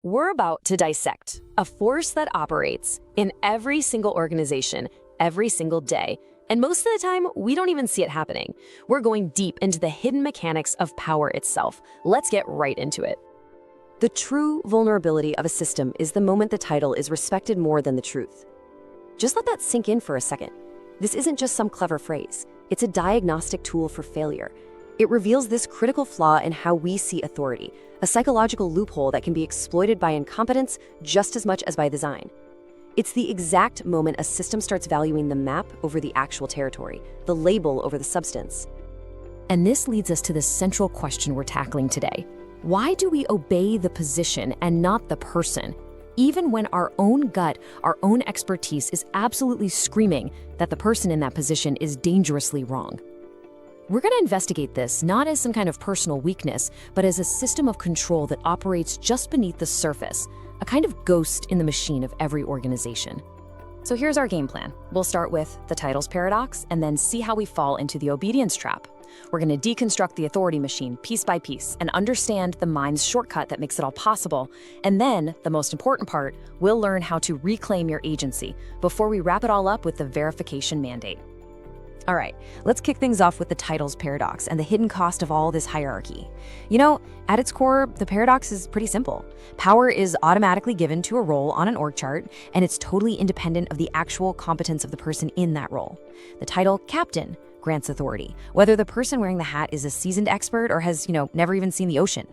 We're about to dissect a force that operates in every single organization, every single day, and most of the time, we don't even see it happening. We're going deep into the hidden mechanics of power itself. Let's get right into it. The true vulnerability of a system is the moment the title is respected more than the truth. Just let that sink in for a second. This isn't just some clever phrase. It's a diagnostic tool for failure. It reveals this critical flaw in how we see authority, a psychological loophole that can be exploited by incompetence just as much as by design. It's the exact moment a system starts valuing the map over the actual territory, the label over the substance. And this leads us to the central question we're tackling today. Why do we obey the position and not the person, even when our own gut, our own expertise is absolutely screaming that the person in that position is dangerously wrong? We're going to investigate this not as some kind of personal weakness, but as a system of control that operates just beneath the surface, a kind of ghost in the machine of every organization. So here's our game plan. We'll start with the titles paradox and then see how we fall into the obedience trap. We're going to deconstruct the authority machine piece by piece and understand the mind's shortcut that makes it all possible. And then, the most important part, we'll learn how to reclaim your agency before we wrap it all up with the verification mandate. All right, let's kick things off with the titles paradox and the hidden cost of all this hierarchy. You know, at its core, the paradox is pretty simple. Power is automatically given to a role on an org chart, and it's totally independent of the actual competence of the person in that role. The title captain grants authority, whether the person wearing the hat is a seasoned expert or has, never even seen the ocean.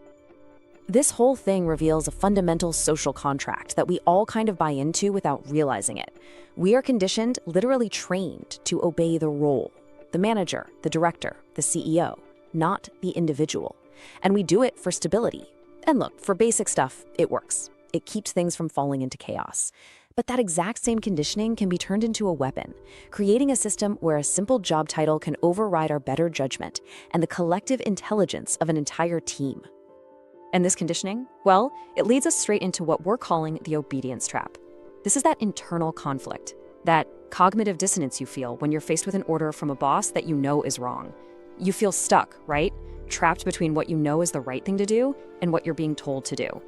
This whole thing reveals a fundamental social contract that we all kind of buy into without realizing it. We are conditioned, literally trained, to obey the role, the manager, the director, the CEO, not the individual. And we do it for stability. And look, for basic stuff, it works. It keeps things from falling into chaos. But that exact same conditioning can be turned into a weapon, creating a system where a simple job title can override our better judgment and the collective intelligence of an entire team. And this conditioning, well, it leads us straight into what we're calling the obedience trap. This is that internal conflict, that cognitive dissonance you feel when you're faced with an order from a boss that you know is wrong. You feel stuck, right? Trapped between what you know is the right thing to do and what you're being told to do.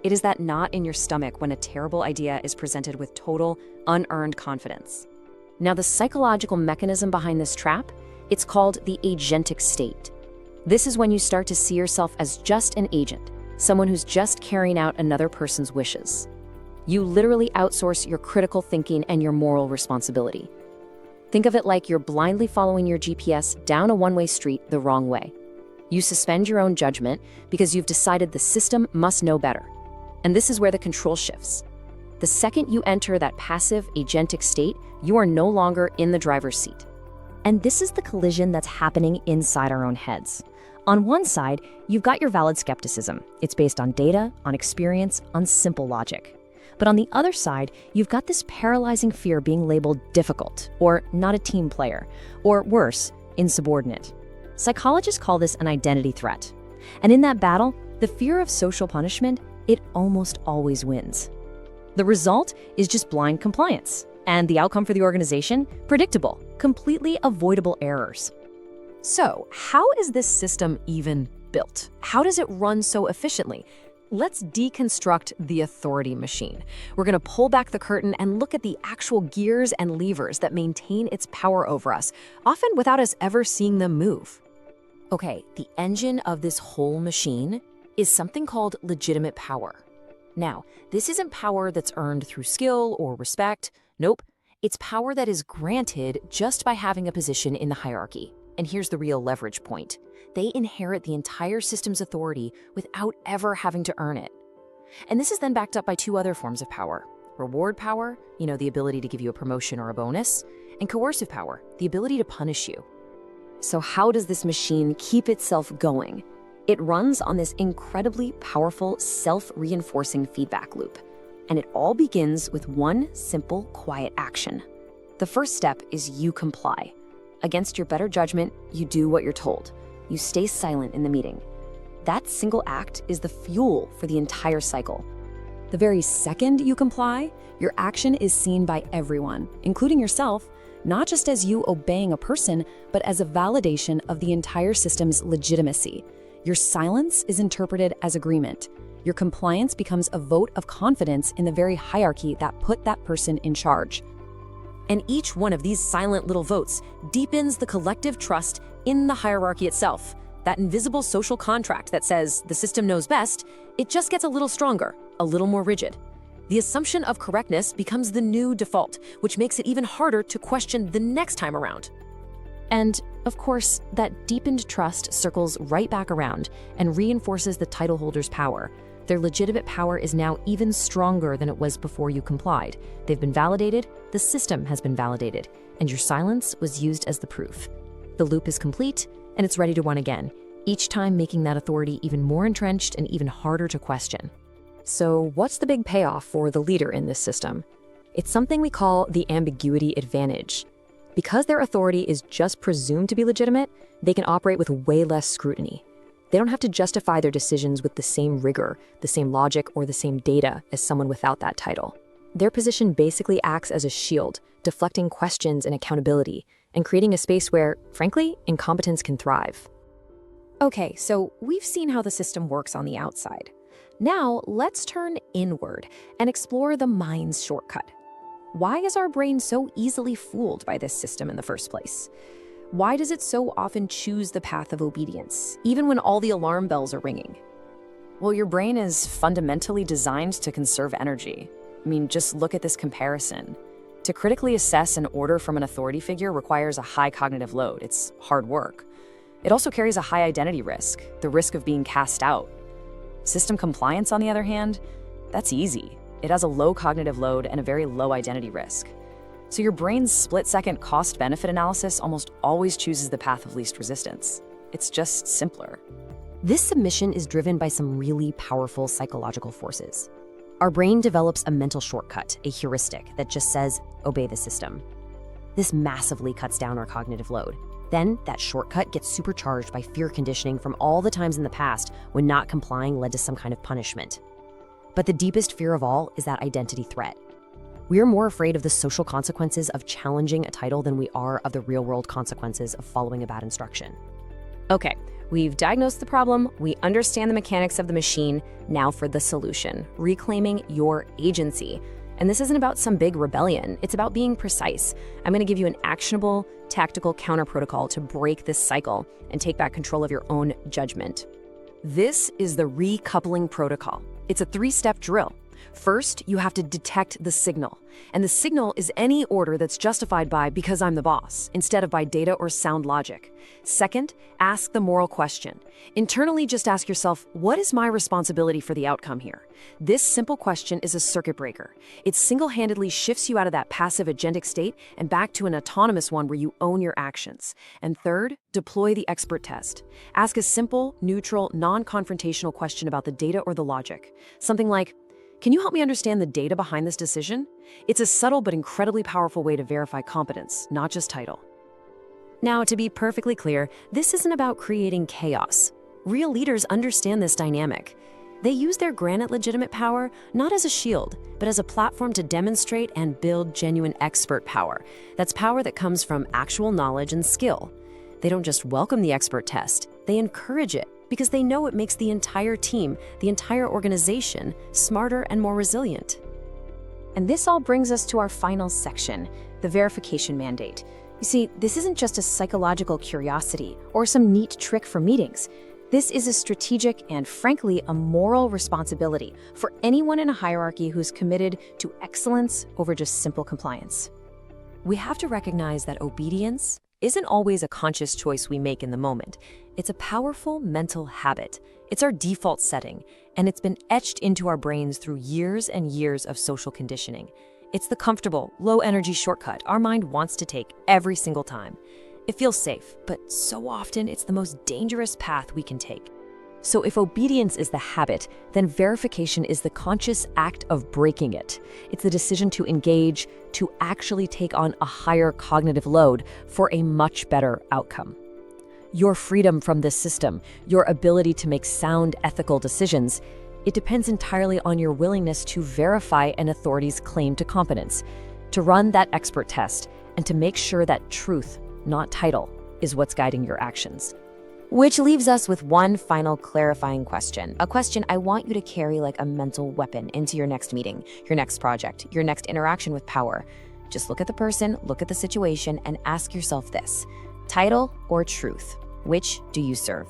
It is that knot in your stomach when a terrible idea is presented with total, unearned confidence. Now, the psychological mechanism behind this trap, it's called the agentic state. This is when you start to see yourself as just an agent, someone who's just carrying out another person's wishes. You literally outsource your critical thinking and your moral responsibility. Think of it like you're blindly following your GPS down a one-way street the wrong way. You suspend your own judgment because you've decided the system must know better. And this is where the control shifts. The second you enter that passive agentic state, you are no longer in the driver's seat. And this is the collision that's happening inside our own heads. On one side, you've got your valid skepticism. It's based on data, on experience, on simple logic. But on the other side, you've got this paralyzing fear being labeled difficult, or not a team player, or worse, insubordinate. Psychologists call this an identity threat. And in that battle, the fear of social punishment, it almost always wins. The result is just blind compliance. And the outcome for the organization? Predictable, completely avoidable errors. So, how is this system even built? How does it run so efficiently? Let's deconstruct the authority machine. We're going to pull back the curtain and look at the actual gears and levers that maintain its power over us, often without us ever seeing them move. Okay, the engine of this whole machine is something called legitimate power. Now, this isn't power that's earned through skill or respect. Nope, it's power that is granted just by having a position in the hierarchy. And here's the real leverage point. They inherit the entire system's authority without ever having to earn it. And this is then backed up by two other forms of power. Reward power, the ability to give you a promotion or a bonus, and coercive power, the ability to punish you. So how does this machine keep itself going? It runs on this incredibly powerful, self-reinforcing feedback loop. And it all begins with one simple, quiet action. The first step is you comply. Against your better judgment, you do what you're told. You stay silent in the meeting. That single act is the fuel for the entire cycle. The very second you comply, your action is seen by everyone, including yourself, not just as you obeying a person, but as a validation of the entire system's legitimacy. Your silence is interpreted as agreement. Your compliance becomes a vote of confidence in the very hierarchy that put that person in charge. And each one of these silent little votes deepens the collective trust in the hierarchy itself. That invisible social contract that says the system knows best, it just gets a little stronger, a little more rigid. The assumption of correctness becomes the new default, which makes it even harder to question the next time around. And, of course, that deepened trust circles right back around and reinforces the title holder's power. Their legitimate power is now even stronger than it was before you complied. They've been validated, the system has been validated, and your silence was used as the proof. The loop is complete, and it's ready to run again, each time making that authority even more entrenched and even harder to question. So what's the big payoff for the leader in this system? It's something we call the ambiguity advantage. Because their authority is just presumed to be legitimate, they can operate with way less scrutiny. They don't have to justify their decisions with the same rigor, the same logic, or the same data as someone without that title. Their position basically acts as a shield, deflecting questions and accountability, and creating a space where, frankly, incompetence can thrive. Okay, so we've seen how the system works on the outside. Now, let's turn inward and explore the mind's shortcut. Why is our brain so easily fooled by this system in the first place? Why does it so often choose the path of obedience, even when all the alarm bells are ringing? Well, your brain is fundamentally designed to conserve energy. I mean, just look at this comparison. To critically assess an order from an authority figure requires a high cognitive load. It's hard work. It also carries a high identity risk, the risk of being cast out. System compliance, on the other hand, that's easy. It has a low cognitive load and a very low identity risk. So your brain's split-second cost-benefit analysis almost always chooses the path of least resistance. It's just simpler. This submission is driven by some really powerful psychological forces. Our brain develops a mental shortcut, a heuristic, that just says, obey the system. This massively cuts down our cognitive load. Then, that shortcut gets supercharged by fear conditioning from all the times in the past when not complying led to some kind of punishment. But the deepest fear of all is that identity threat. We're more afraid of the social consequences of challenging a title than we are of the real-world consequences of following a bad instruction. Okay, we've diagnosed the problem, we understand the mechanics of the machine. Now for the solution, reclaiming your agency. And this isn't about some big rebellion, it's about being precise. I'm going to give you an actionable, tactical counter-protocol to break this cycle and take back control of your own judgment. This is the recoupling protocol. It's a 3-step drill. First, you have to detect the signal. And the signal is any order that's justified by because I'm the boss, instead of by data or sound logic. Second, ask the moral question. Internally, just ask yourself, what is my responsibility for the outcome here? This simple question is a circuit breaker. It single-handedly shifts you out of that passive agentic state and back to an autonomous one where you own your actions. And third, deploy the expert test. Ask a simple, neutral, non-confrontational question about the data or the logic. Something like, can you help me understand the data behind this decision? It's a subtle but incredibly powerful way to verify competence, not just title. Now, to be perfectly clear, this isn't about creating chaos. Real leaders understand this dynamic. They use their granted legitimate power not as a shield, but as a platform to demonstrate and build genuine expert power. That's power that comes from actual knowledge and skill. They don't just welcome the expert test, they encourage it, because they know it makes the entire team, the entire organization, smarter and more resilient. And this all brings us to our final section, the verification mandate. You see, this isn't just a psychological curiosity or some neat trick for meetings. This is a strategic and, frankly, a moral responsibility for anyone in a hierarchy who's committed to excellence over just simple compliance. We have to recognize that obedience isn't always a conscious choice we make in the moment. It's a powerful mental habit. It's our default setting, and it's been etched into our brains through years and years of social conditioning. It's the comfortable, low-energy shortcut our mind wants to take every single time. It feels safe, but so often it's the most dangerous path we can take. So if obedience is the habit, then verification is the conscious act of breaking it. It's the decision to engage, to actually take on a higher cognitive load for a much better outcome. Your freedom from this system, your ability to make sound ethical decisions, it depends entirely on your willingness to verify an authority's claim to competence, to run that expert test, and to make sure that truth, not title, is what's guiding your actions. Which leaves us with one final clarifying question, a question I want you to carry like a mental weapon into your next meeting, your next project, your next interaction with power. Just look at the person, look at the situation, and ask yourself this: title or truth? Which do you serve?